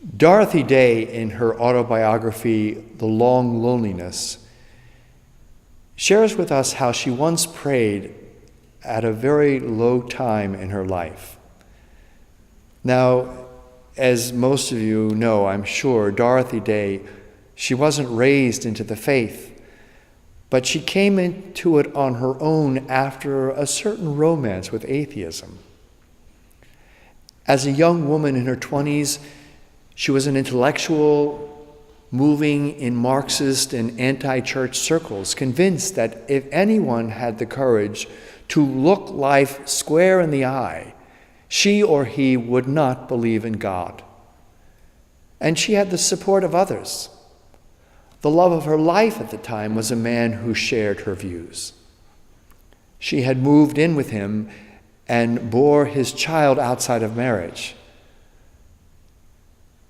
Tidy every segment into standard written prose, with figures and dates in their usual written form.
Dorothy Day, in her autobiography, The Long Loneliness, shares with us how she once prayed at a very low time in her life. Now, as most of you know, I'm sure, Dorothy Day, she wasn't raised into the faith, but she came into it on her own after a certain romance with atheism. As a young woman in her 20s, she was an intellectual moving in Marxist and anti-church circles, convinced that if anyone had the courage to look life square in the eye, she or he would not believe in God. And she had the support of others. The love of her life at the time was a man who shared her views. She had moved in with him and bore his child outside of marriage.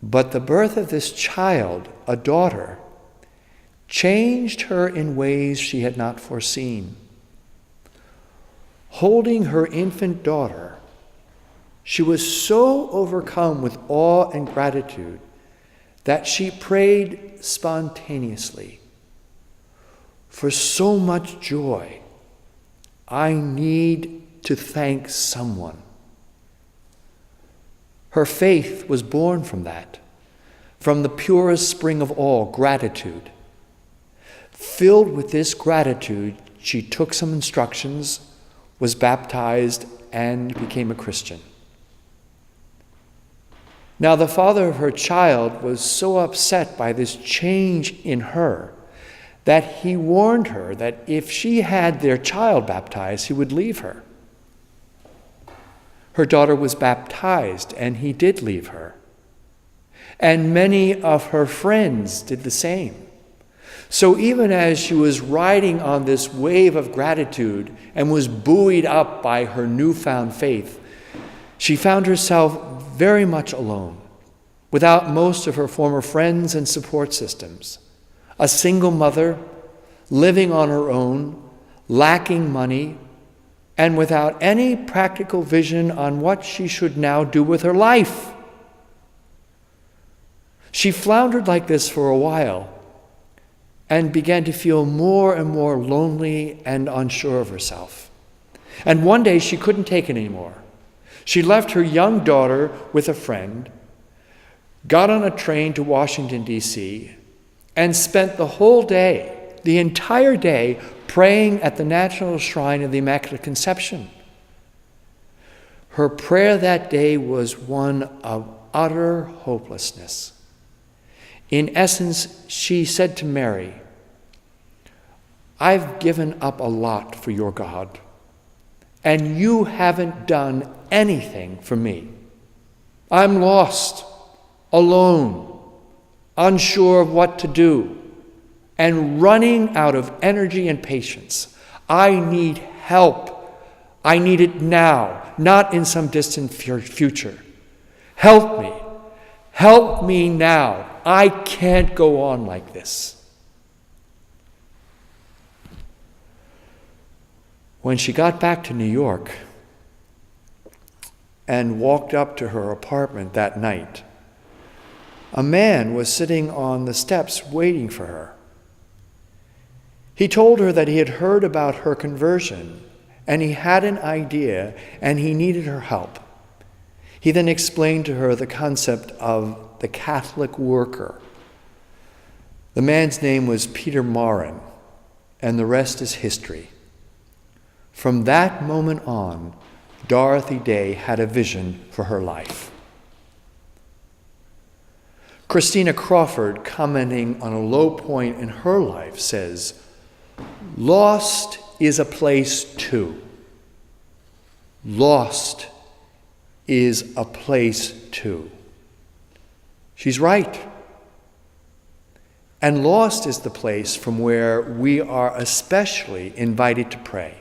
But the birth of this child, a daughter, changed her in ways she had not foreseen. Holding her infant daughter, she was so overcome with awe and gratitude that she prayed spontaneously, "For so much joy, I need to thank someone." Her faith was born from that, from the purest spring of all, gratitude. Filled with this gratitude, she took some instructions, was baptized, and became a Christian. Now, the father of her child was so upset by this change in her that he warned her that if she had their child baptized, he would leave her. Her daughter was baptized, and he did leave her. And many of her friends did the same. So even as she was riding on this wave of gratitude and was buoyed up by her newfound faith, she found herself very much alone, without most of her former friends and support systems. A single mother, living on her own, lacking money, and without any practical vision on what she should now do with her life. She floundered like this for a while and began to feel more and more lonely and unsure of herself. And one day she couldn't take it anymore. She left her young daughter with a friend, got on a train to Washington, D.C., and spent the whole day, the entire day, praying at the National Shrine of the Immaculate Conception. Her prayer that day was one of utter hopelessness. In essence, she said to Mary, "I've given up a lot for your God, and you haven't done anything for me. I'm lost, alone, unsure of what to do, and running out of energy and patience. I need help. I need it now, not in some distant future. Help me. Help me now. I can't go on like this." When she got back to New York and walked up to her apartment that night, a man was sitting on the steps waiting for her. He told her that he had heard about her conversion, and he had an idea, and he needed her help. He then explained to her the concept of the Catholic worker. The man's name was Peter Maurin, and the rest is history. From that moment on, Dorothy Day had a vision for her life. Christina Crawford, commenting on a low point in her life, says, "Lost is a place too. Lost is a place too." She's right. And lost is the place from where we are especially invited to pray.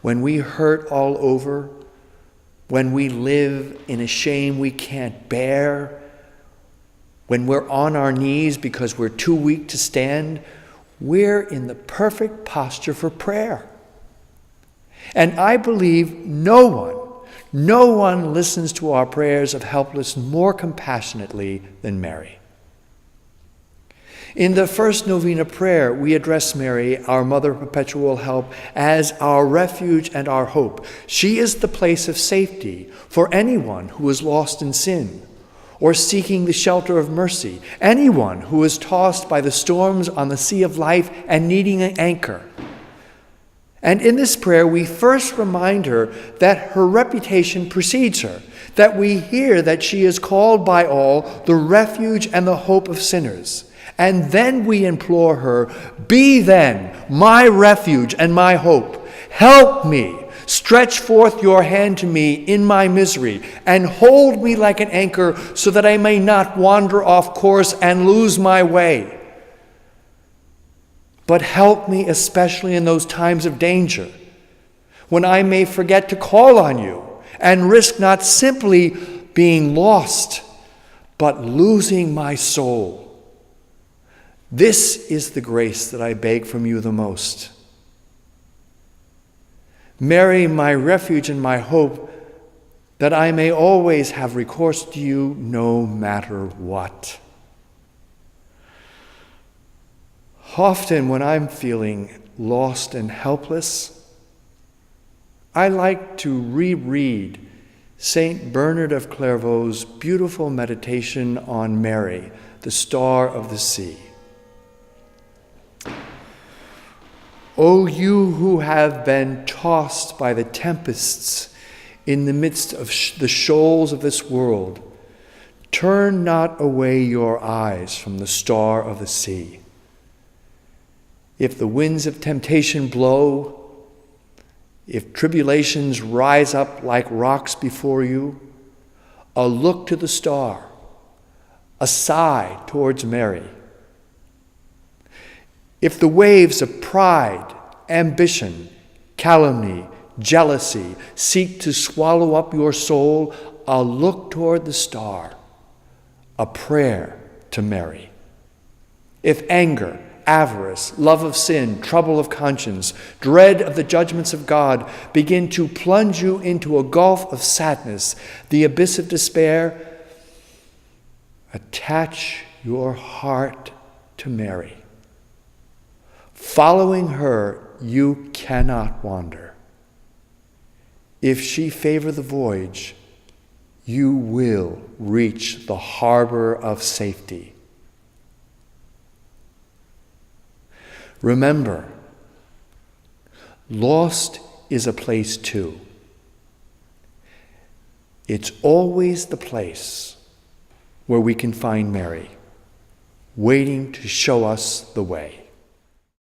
When we hurt all over, when we live in a shame we can't bear, when we're on our knees because we're too weak to stand, we're in the perfect posture for prayer. And I believe no one, No one listens to our prayers of helpless more compassionately than Mary. In the first novena prayer, we address Mary, our Mother of Perpetual Help, as our refuge and our hope. She is the place of safety for anyone who is lost in sin or seeking the shelter of mercy, anyone who is tossed by the storms on the sea of life and needing an anchor. And in this prayer, we first remind her that her reputation precedes her, that we hear that she is called by all the refuge and the hope of sinners. And then we implore her, be then my refuge and my hope. Help me. Stretch forth your hand to me in my misery and hold me like an anchor so that I may not wander off course and lose my way. But help me especially in those times of danger, when I may forget to call on you and risk not simply being lost, but losing my soul. This is the grace that I beg from you the most. Mary, my refuge and my hope, that I may always have recourse to you no matter what. Often when I'm feeling lost and helpless, I like to reread St. Bernard of Clairvaux's beautiful meditation on Mary, the star of the sea. O you who have been tossed by the tempests in the midst of the shoals of this world, turn not away your eyes from the star of the sea. If the winds of temptation blow, if tribulations rise up like rocks before you, a look to the star, a sigh towards Mary. If the waves of pride, ambition, calumny, jealousy seek to swallow up your soul, a look toward the star, a prayer to Mary. If anger, avarice, love of sin, trouble of conscience, dread of the judgments of God begin to plunge you into a gulf of sadness, the abyss of despair, attach your heart to Mary. Following her, you cannot wander. If she favor the voyage, you will reach the harbor of safety. Remember, lost is a place too. It's always the place where we can find Mary, waiting to show us the way.